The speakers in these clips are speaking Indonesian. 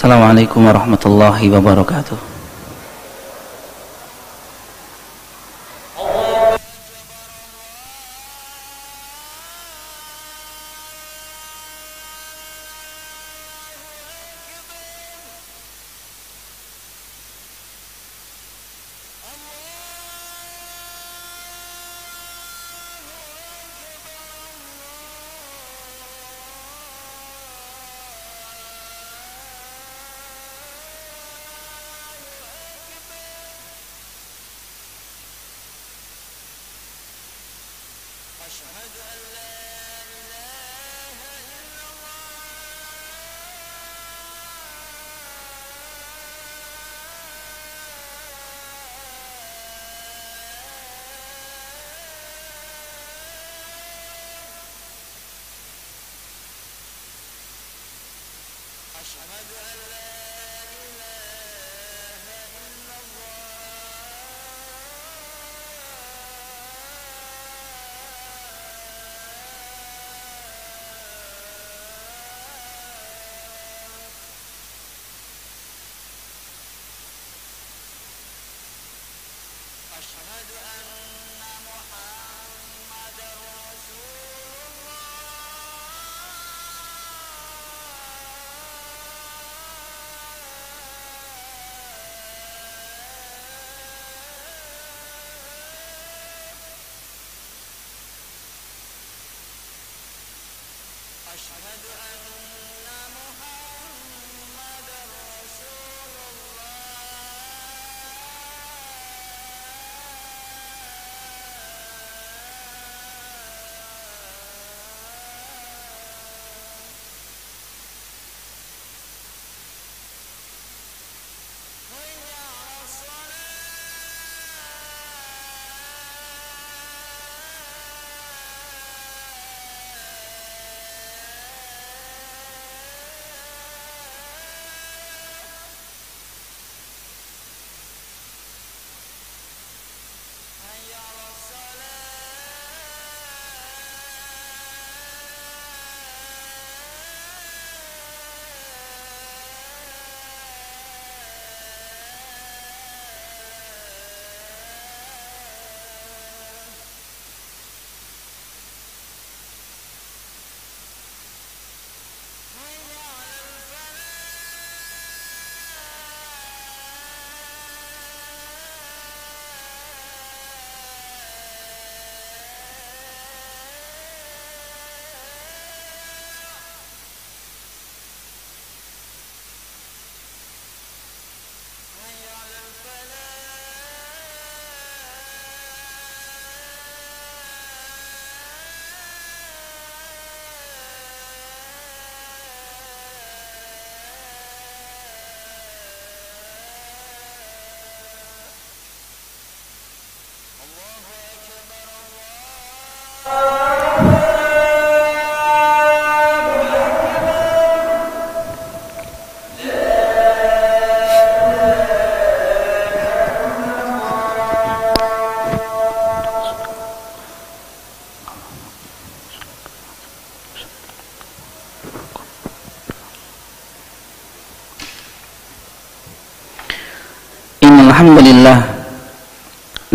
Assalamualaikum warahmatullahi wabarakatuh. Alhamdulillah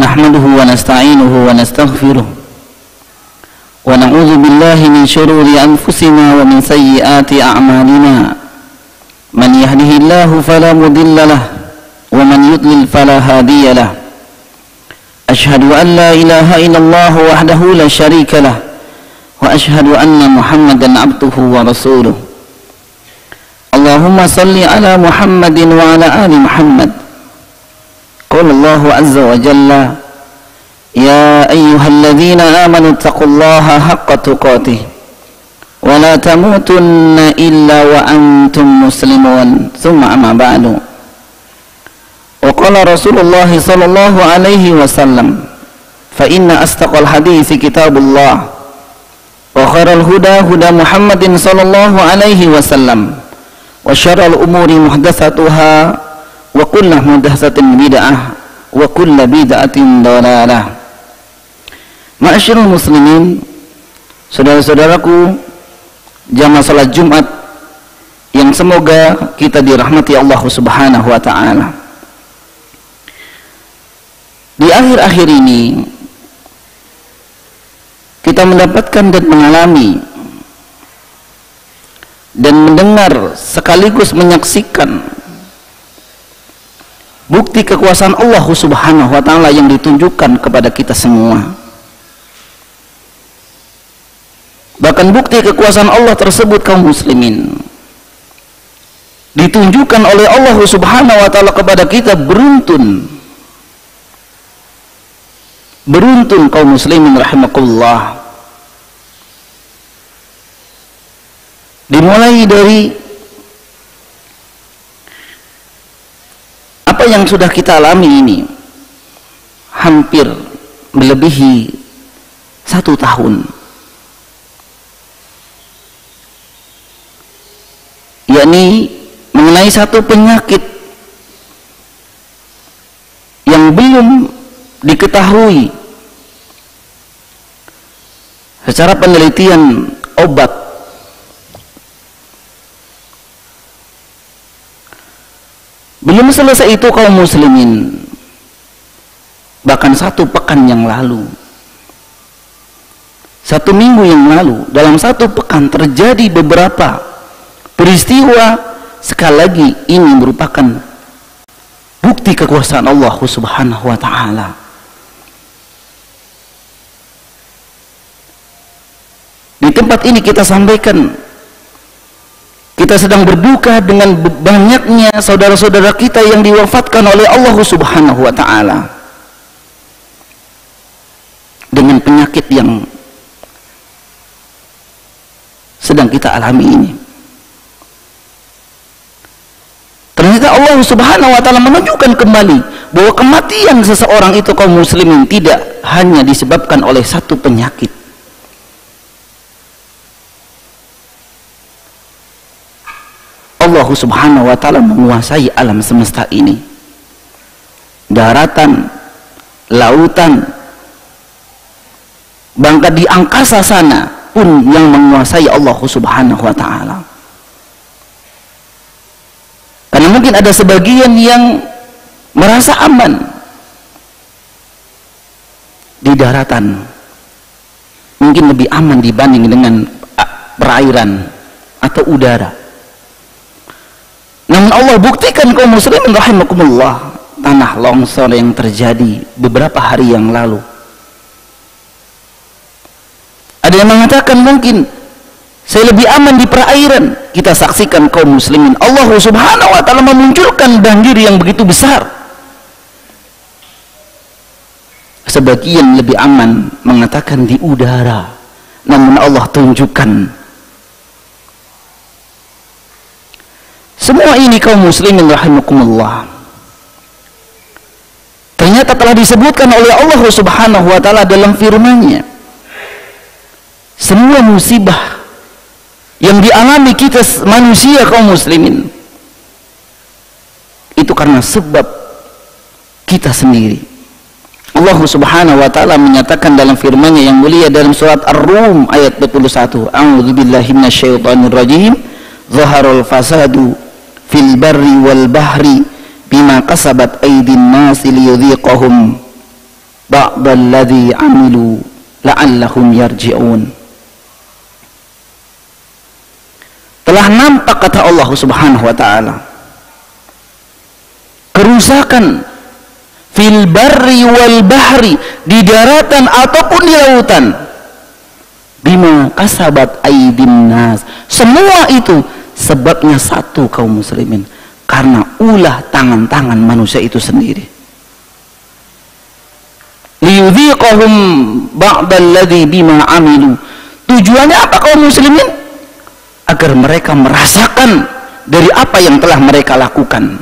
nahmaduhu wa nasta'inuhu wa nastaghfiruh wa na'udzu billahi min shururi anfusina wa min sayyiati a'malina man yahdihillahu fala mudilla lahu wa man yudlil fala hadiya lahu ashhadu an la ilaha illallah wahdahu la syarika lahu wa ashhadu anna Muhammadan abduhu wa rasuluh. Allahumma salli ala Muhammadin wa ala ali Muhammad. Qala Allah azza wa jalla ya ayyuhalladzina amanu taqullaha haqqa tuqatih wa la tamutunna illa wa antum muslimun. Tsumma amma ba'du. Wa qala Rasulullah sallallahu alaihi wasallam fa inna astaqal hadithi kitabullah wa khairal huda huda Muhammadin sallallahu alaihi wasallam wa syarrul umuri muhdatsatuha wa kullu muhdatsatin bid'ah wa kullu bid'atin dhalalah. Ma'asyiral muslimin, saudara-saudaraku jamaah salat Jumat yang semoga kita dirahmati Allah Subhanahu wa taala. Di akhir-akhir ini kita mendapatkan dan mengalami dan mendengar sekaligus menyaksikan bukti kekuasaan Allah Subhanahu wa taala yang ditunjukkan kepada kita semua. Bahkan bukti kekuasaan Allah tersebut kaum muslimin ditunjukkan oleh Allah Subhanahu wa taala kepada kita. Beruntun kaum muslimin rahimakumullah. Dimulai dari apa yang sudah kita alami ini hampir melebihi 1 tahun, yakni mengenai satu penyakit yang belum diketahui secara penelitian obat. Belum selesai itu kaum muslimin, bahkan 1 pekan yang lalu, 1 minggu yang lalu, dalam 1 pekan terjadi beberapa peristiwa. Sekali lagi ini merupakan bukti kekuasaan Allah Subhanahu wa taala. Di tempat ini kita sampaikan, kita sedang berduka dengan banyaknya saudara-saudara kita yang diwafatkan oleh Allah Subhanahu wa taala dengan penyakit yang sedang kita alami ini. Ternyata Allah Subhanahu wa taala menunjukkan kembali bahwa kematian seseorang itu kaum muslimin tidak hanya disebabkan oleh 1 penyakit. Allah Subhanahu wa taala menguasai alam semesta ini. Daratan, lautan, bahkan di angkasa sana pun yang menguasai Allah Subhanahu wa taala. Karena mungkin ada sebagian yang merasa aman di daratan, mungkin lebih aman dibanding dengan perairan atau udara. Namun Allah buktikan kaum muslimin rahimakumullah, tanah longsor yang terjadi beberapa hari yang lalu. Ada yang mengatakan mungkin saya lebih aman di perairan. Kita saksikan kaum muslimin, Allah Subhanahu wa taala memunculkan banjir yang begitu besar. Sebagian lebih aman mengatakan di udara, namun Allah tunjukkan. Semua ini kaum muslimin rahimakumullah ternyata telah disebutkan oleh Allah Subhanahu wa taala dalam firman-Nya. Semua musibah yang dialami kita manusia kaum muslimin itu karena sebab kita sendiri. Allah Subhanahu wa taala menyatakan dalam firman-Nya yang mulia dalam surat Ar-Rum ayat 21, A'udzubillahi minasyaitonir rajim, Zaharul fasadu fil barri wal bahri bima kasabat aydin nasi liyudhiqahum ba'dalladzi amilu la'allahum yarji'un. Telah nampak, kata Allah Subhanahu wa taala, kerusakan fil barri wal bahri, di daratan ataupun di lautan, bima kasabat aydin nas, semua itu sebabnya 1 kaum muslimin, karena ulah tangan-tangan manusia itu sendiri. Liyudhiqahum ba'dalladzi bima amilu, tujuannya apa kaum muslimin? Agar mereka merasakan dari apa yang telah mereka lakukan.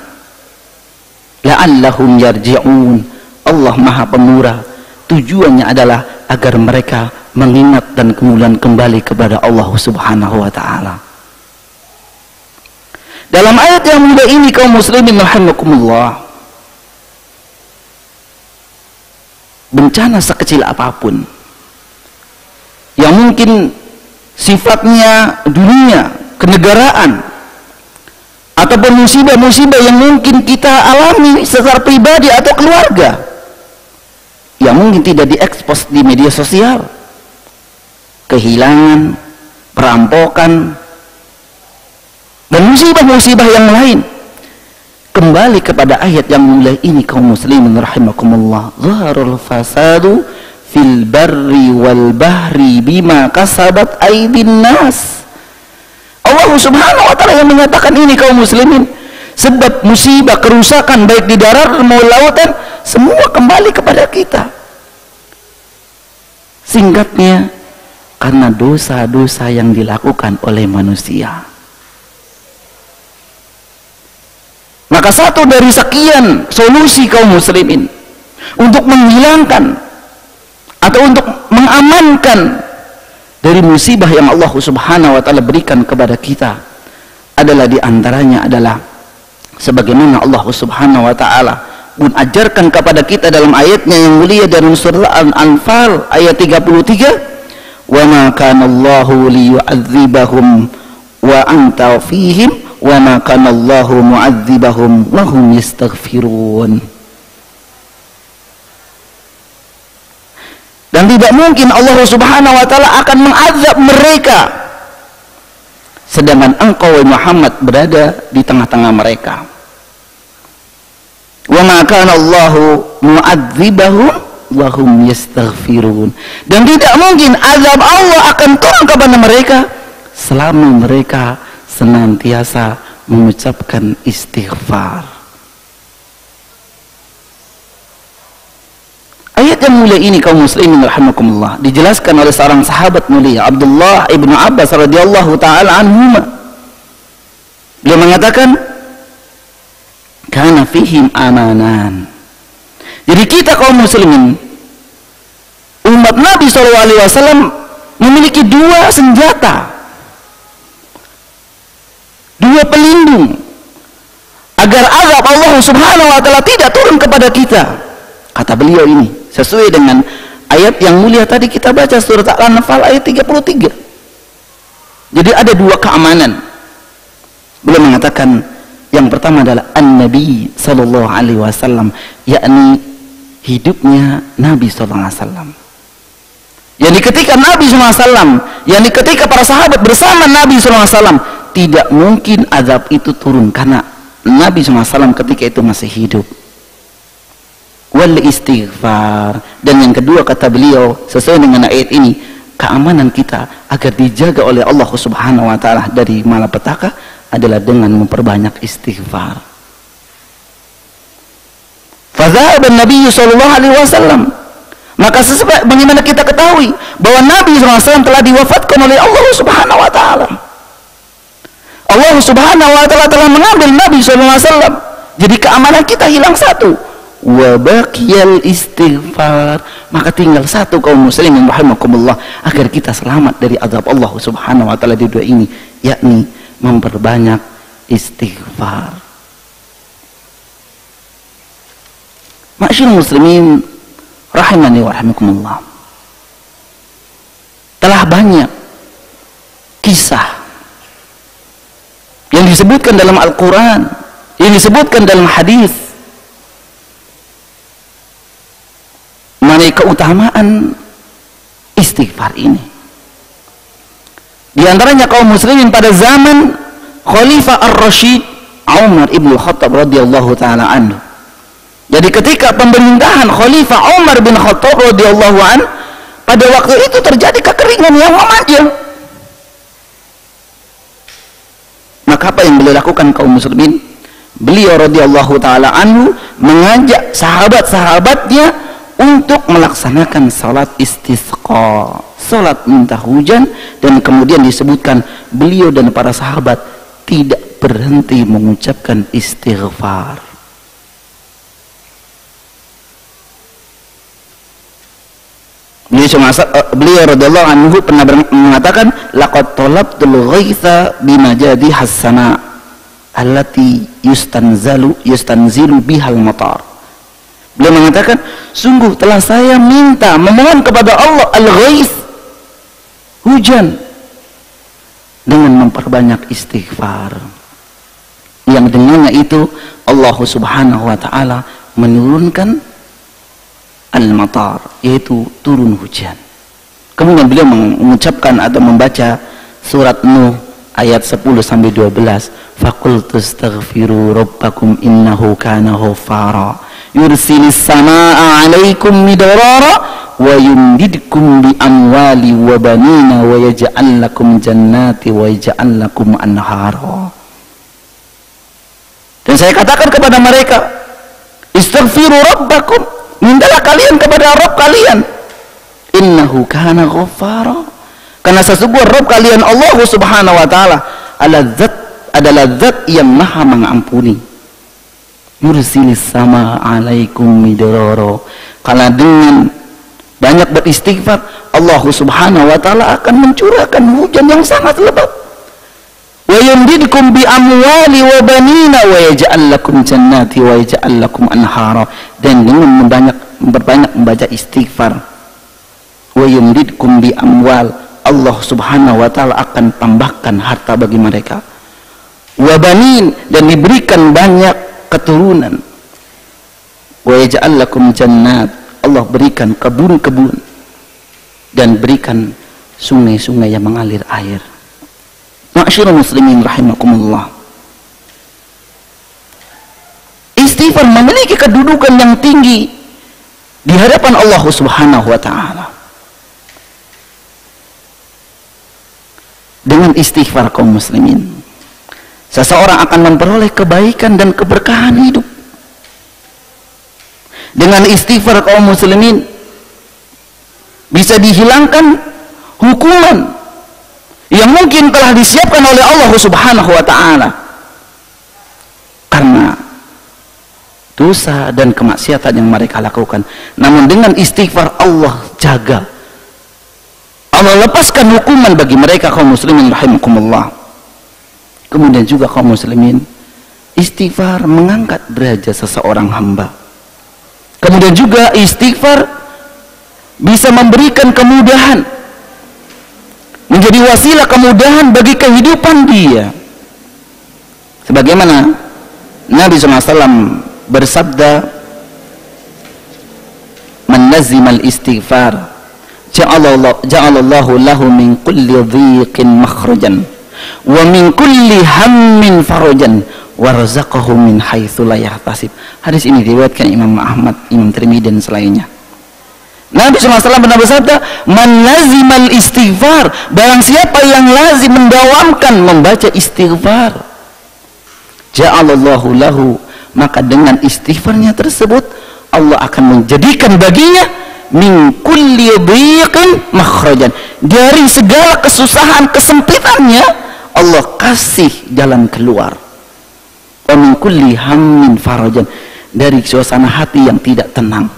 La'allahum yarji'un. Allah Maha Pemurah, tujuannya adalah agar mereka mengingat dan kemudian kembali kepada Allah Subhanahu wa taala. Dalam ayat yang mulia ini kaum muslimin rahimakumullah, bencana sekecil apapun yang mungkin sifatnya dunia, kenegaraan, ataupun musibah-musibah yang mungkin kita alami secara pribadi atau keluarga yang mungkin tidak diekspos di media sosial, kehilangan, perampokan, dan musibah-musibah yang lain. Kembali kepada ayat yang mulia ini, kaum muslimin rahimakumullah, zaharul fasadu fil barri wal bahri bima kasabat aydin nas. Allah subhanahu wa ta'ala yang menyatakan ini, kaum muslimin. Sebab musibah, kerusakan baik di darat maupun lautan, semua kembali kepada kita. Singkatnya, karena dosa-dosa yang dilakukan oleh manusia. Maka satu dari sekian solusi kaum muslimin untuk menghilangkan atau untuk mengamankan dari musibah yang Allah subhanahu wa ta'ala berikan kepada kita adalah, diantaranya adalah sebagaimana Allah subhanahu wa ta'ala mengajarkan kepada kita dalam ayatnya yang mulia dalam surah Al-Anfal ayat 33, wa ma kana Allahu liyu'adzibahum wa anta fihim wa ma kana Allahu mu'adzibahum wa hum yastaghfirun. Dan tidak mungkin Allah subhanahu wa ta'ala akan mengazab mereka sedangkan engkau Muhammad berada di tengah-tengah mereka. Wa ma kana Allahu mu'adzibahum wa hum yastaghfirun. Dan tidak mungkin azab Allah akan turun kepada mereka selama mereka senantiasa mengucapkan istighfar. Ayat yang mulia ini, kaum muslimin rahimakumullah, dijelaskan oleh seorang sahabat mulia, Abdullah ibnu Abbas radhiyallahu taala anhuma. Beliau mengatakan, kana fihim amanan. Jadi kita kaum muslimin, umat Nabi SAW memiliki dua senjata, dua pelindung agar azab Allah subhanahu wa ta'ala tidak turun kepada kita. Kata beliau ini sesuai dengan ayat yang mulia tadi kita baca, surat Al-Anfal ayat 33. Jadi ada dua keamanan. Beliau mengatakan yang pertama adalah an-nabi sallallahu alaihi wasallam, yakni hidupnya Nabi sallallahu alaihi wasallam. Yani ketika Nabi sallallahu alaihi wasallam, yani ketika para sahabat bersama Nabi sallallahu alaihi wasallam, tidak mungkin azab itu turun karena Nabi SAW ketika itu masih hidup. Wal istighfar. Dan yang kedua kata beliau sesuai dengan ayat ini, keamanan kita agar dijaga oleh Allah subhanahu wa ta'ala dari malapetaka adalah dengan memperbanyak istighfar. Fadhahaban Nabi SAW. Maka bagaimana kita ketahui bahwa Nabi SAW telah diwafatkan oleh Allah subhanahu wa ta'ala. Allah subhanahu wa ta'ala telah mengambil Nabi SAW. Jadi keamanan kita hilang satu, wa baqiyal istighfar. Maka tinggal satu, kaum muslimin rahimakumullah, agar kita selamat dari azab Allah subhanahu wa ta'ala di dua ini, yakni memperbanyak istighfar. Ma'asyiral muslimin rahimani wa rahimakumullah, telah banyak kisah yang disebutkan dalam Al-Quran, yang disebutkan dalam hadis mengenai keutamaan istighfar ini. Di antaranya kaum muslimin pada zaman Khalifah Ar-Rasyid Umar ibn Khattab radhiyallahu taala anhu. Jadi ketika pemerintahan Khalifah Umar bin Khattab radhiyallahu anhu, pada waktu itu terjadi kekeringan yang memanjang. Maka apa yang beliau lakukan, kaum muslimin? Beliau radhiyallahu taala anhu mengajak sahabat-sahabatnya untuk melaksanakan salat istisqa, salat minta hujan, dan kemudian disebutkan beliau dan para sahabat tidak berhenti mengucapkan istighfar. Beliau radhiyallahu anhu pernah mengatakan, laqad talabtul ghaitha bimajadi hasana allati yustanzilu bihal matar. Beliau mengatakan, sungguh telah saya memohon kepada Allah al-ghaith, hujan, dengan memperbanyak istighfar. yang dengannya itu Allah Subhanahu wa ta'ala menurunkan al-matar, yaitu turun hujan. Kemudian beliau mengucapkan atau membaca surat Nuh ayat 10 sampai 12, faqultu astaghfiru rabbakum innahu kana ghaffara yursilis samaa'a 'alaikum midrara wa yumdidkum bi amwali wa banina wa yaj'al lakum jannati wa yaj'al lakum anhara. Dan saya katakan kepada mereka, istaghfiru rabbakum, mintalah kalian kepada Rabb kalian, innahu kana ghaffara, karena sesungguhnya Rabb kalian Allah Subhanahu wa ta'ala adalah zat yang maha mengampuni. Yursilis sama alaikum midrara, karena dengan banyak beristighfar Allah Subhanahu wa ta'ala akan mencurahkan hujan yang sangat lebat. Wa yumdidkum bi amwali wa banina wa yaj'al lakum jannati wa yaj'al lakum anhara. Dan dengan memperbanyak membaca istighfar, wa yumdidkum bi amwal, Allah Subhanahu wa ta'ala akan tambahkan harta bagi mereka, wa banin, dan diberikan banyak keturunan, wa yaj'al lakum jannat, Allah berikan kebun-kebun dan berikan sungai-sungai yang mengalir air. Ma'asyiral muslimin rahimakumullah, istighfar memiliki kedudukan yang tinggi di hadapan Allah Subhanahu wa ta'ala. Dengan istighfar kaum muslimin, seseorang akan memperoleh kebaikan dan keberkahan hidup. Dengan istighfar kaum muslimin bisa dihilangkan hukuman yang mungkin telah disiapkan oleh Allah Subhanahu wa ta'ala karena dosa dan kemaksiatan yang mereka lakukan. Namun dengan istighfar Allah jaga, Allah lepaskan hukuman bagi mereka kaum muslimin rahimakumullah. Kemudian juga kaum muslimin, istighfar mengangkat derajat seseorang hamba. Kemudian juga istighfar bisa memberikan kemudahan, menjadi wasilah kemudahan bagi kehidupan dia. Sebagaimana Nabi SAW bersabda, man lazimal istighfar ja'alallahu lahu min kulli dhiqin makhrajan wa min kulli hammin farajan wa razaqahu min haitsu la yahtasib. Hadis ini diriwayatkan Imam Ahmad, Imam Tirmidzi dan selainnya. Nabi SAW pernah bersabda, man lazimal istighfar, barang siapa yang lazim mendawamkan membaca istighfar, ja'alallahu lahu, maka dengan istighfarnya tersebut Allah akan menjadikan baginya min kulli dhiqin makhrajan, dari segala kesusahan kesempitannya Allah kasih jalan keluar, wa min kulli hammin farajan, dari suasana hati yang tidak tenang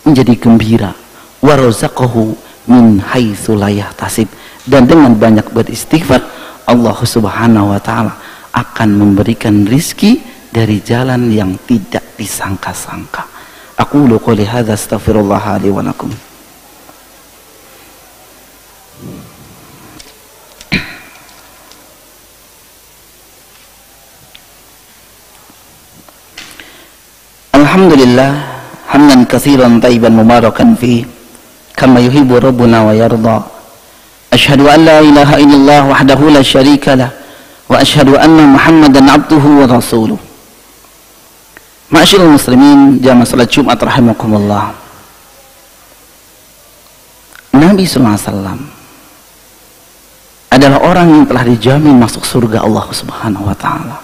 menjadi gembira, wa razaqahu min haitsu la yahtasib, dan dengan banyak beristighfar Allah Subhanahu wa ta'ala akan memberikan rizki dari jalan yang tidak disangka-sangka. Aqulu qouli hadza astaghfirullah li wa lakum. Alhamdulillah hamdan katsiran thayyiban mubarakan fi kama yuhibbu rabbuna wa yarda. Asyhadu an la ilaha illallah wahdahu la syarika lah wa asyhadu anna Muhammadan abduhu wa rasuluh. Ma'asyiral muslimin, jamaah salat Jumat rahimakumullah. Nabi SAW adalah orang yang telah dijamin masuk surga Allah Subhanahu wa ta'ala,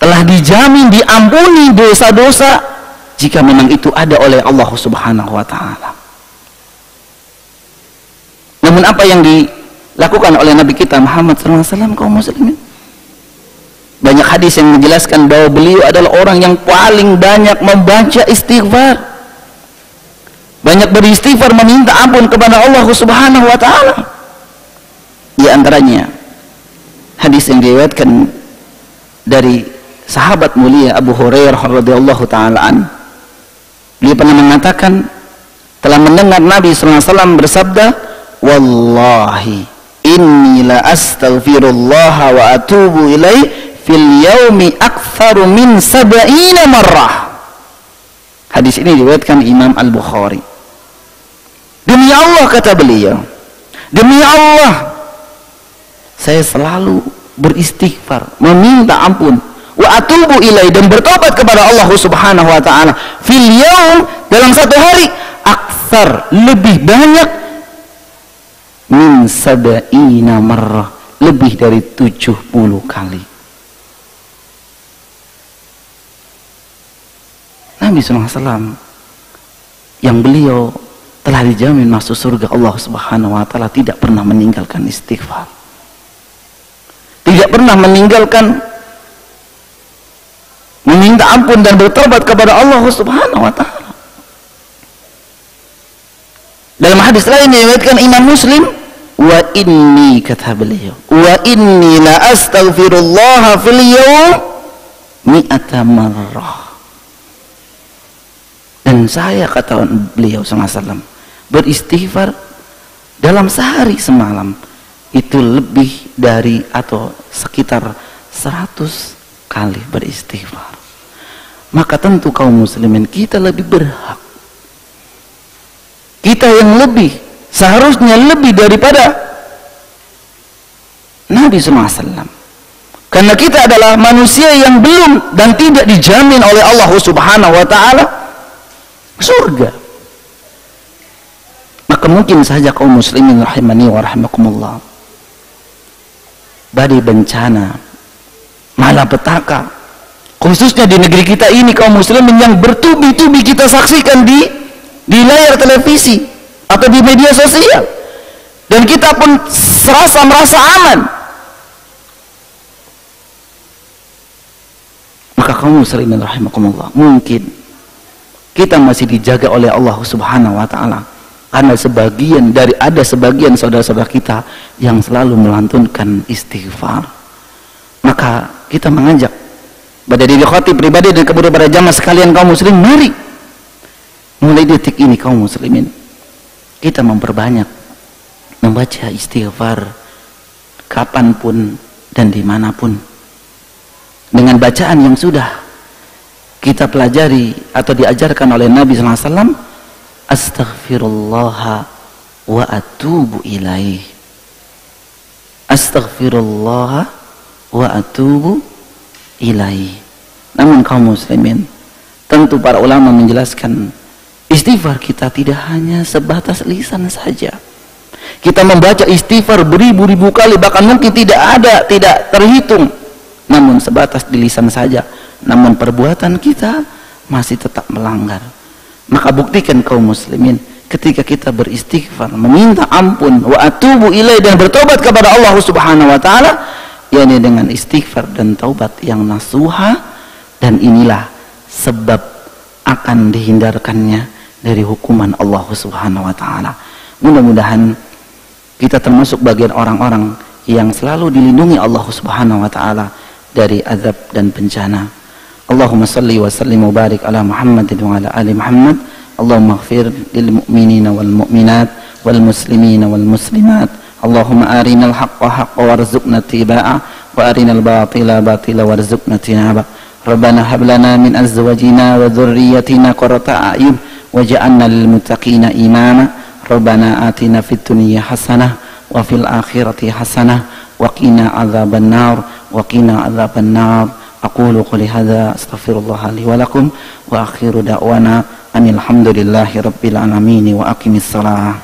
telah dijamin diampuni dosa-dosa jika memang itu ada oleh Allah Subhanahu wa ta'ala. Namun apa yang dilakukan oleh Nabi kita Muhammad SAW kaum muslimin? Banyak hadis yang menjelaskan bahwa beliau adalah orang yang paling banyak membaca istighfar, banyak beristighfar, meminta ampun kepada Allah Subhanahu wa ta'ala. Di antaranya hadis yang diriwayatkan dari sahabat mulia Abu Hurairah radhiyallahu ta'ala an. Beliau pernah mengatakan telah mendengar Nabi SAW bersabda, wallahi inni la astaghfirullah wa atubu ilaih fil yaumi aktsaru min 70 marrah. Hadis ini diriwayatkan Imam Al-Bukhari. Demi Allah, kata beliau, demi Allah, saya selalu beristighfar, meminta ampun, wa atubu ilai, dan bertobat kepada Allah Subhanahu wa taala, fil yaum, dalam satu hari, aktsar, lebih banyak, min 70 marrah, lebih dari 70 kali. Nabi SAW yang beliau telah dijamin masuk surga Allah Subhanahu wa taala tidak pernah meninggalkan istighfar, tidak pernah meninggalkan meminta ampun dan bertobat kepada Allah Subhanahu wa taala. Dalam hadis lain diriwayatkan Imam Muslim, wa inni, kata beliau, wa inni la astaghfirullah fil yawm 100 marrah. Dan saya, kata beliau SAW, beristighfar dalam sehari semalam itu lebih dari atau sekitar 100 kali beristighfar. Maka tentu kaum muslimin kita lebih berhak, kita yang lebih seharusnya lebih daripada Nabi SAW, karena kita adalah manusia yang belum dan tidak dijamin oleh Allah Subhanahu wa taala surga. Maka mungkin saja kaum muslimin rahimani wa rahimakumullah, badai bencana, malapetaka, khususnya di negeri kita ini kaum muslimin, yang bertubi-tubi kita saksikan di layar televisi atau di media sosial, dan kita pun merasa aman. Maka kaum muslimin rahimakumullah, mungkin kita masih dijaga oleh Allah Subhanahu wa taala karena ada sebagian saudara-saudara kita yang selalu melantunkan istighfar. Maka kita mengajak pada diri khatib pribadi dan kepada para jamaah sekalian kaum muslimin, mari mulai detik ini kaum muslimin kita memperbanyak membaca istighfar kapanpun dan dimanapun, dengan bacaan yang sudah kita pelajari atau diajarkan oleh Nabi SAW, astaghfirullah wa atubu ilaih, astaghfirullah wa atubu ilaih. Namun kaum muslimin, tentu para ulama menjelaskan istighfar kita tidak hanya sebatas lisan saja. Kita membaca istighfar beribu-ribu kali, bahkan mungkin tidak terhitung, namun sebatas di lisan saja, namun perbuatan kita masih tetap melanggar. Maka buktikan kaum muslimin, ketika kita beristighfar, meminta ampun, wa atubu ilaih, dan bertobat kepada Allah Subhanahu wa taala, yakni dengan istighfar dan taubat yang nasuha, dan inilah sebab akan dihindarkannya dari hukuman Allah Subhanahu wa taala. Mudah-mudahan kita termasuk bagian orang-orang yang selalu dilindungi Allah Subhanahu wa taala dari azab dan bencana. Allahumma salli wa sallim wa barik ala Muhammadin wa ala ali Muhammad. Allahumma ighfir lil mu'minina wal mu'minat wal muslimina wal muslimat. Allahumma arinal haqqa haqqa warzuqna tibaa wa arinal batila batila warzuqna tinaba. Rabbana hab lana min azwajina wa dhurriyyatina qurrata a'yun waj'alna lil muttaqina imama. Rabbana atina fid dunya hasanah wa fil akhirati hasanah wa qina adzaban nar wa qina adzaban nar. Aqulu qouli hadza astaghfirullah li wa lakum wa akhiru da'wana anil hamdulillahi rabbil alamin wa aqimis salah.